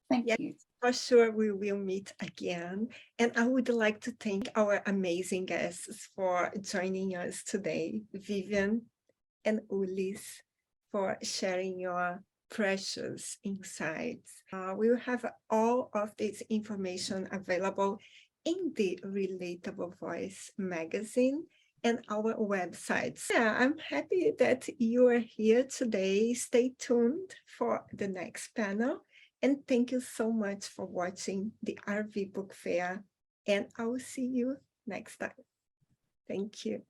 Thank you. For sure, we will meet again. And I would like to thank our amazing guests for joining us today, Vivien and Ullis, for sharing your precious insights. We will have all of this information available in the Relatable Voice magazine and our websites. Yeah, I'm happy that you are here today. Stay tuned for the next panel. And thank you so much for watching the RV Book Fair. And I will see you next time. Thank you.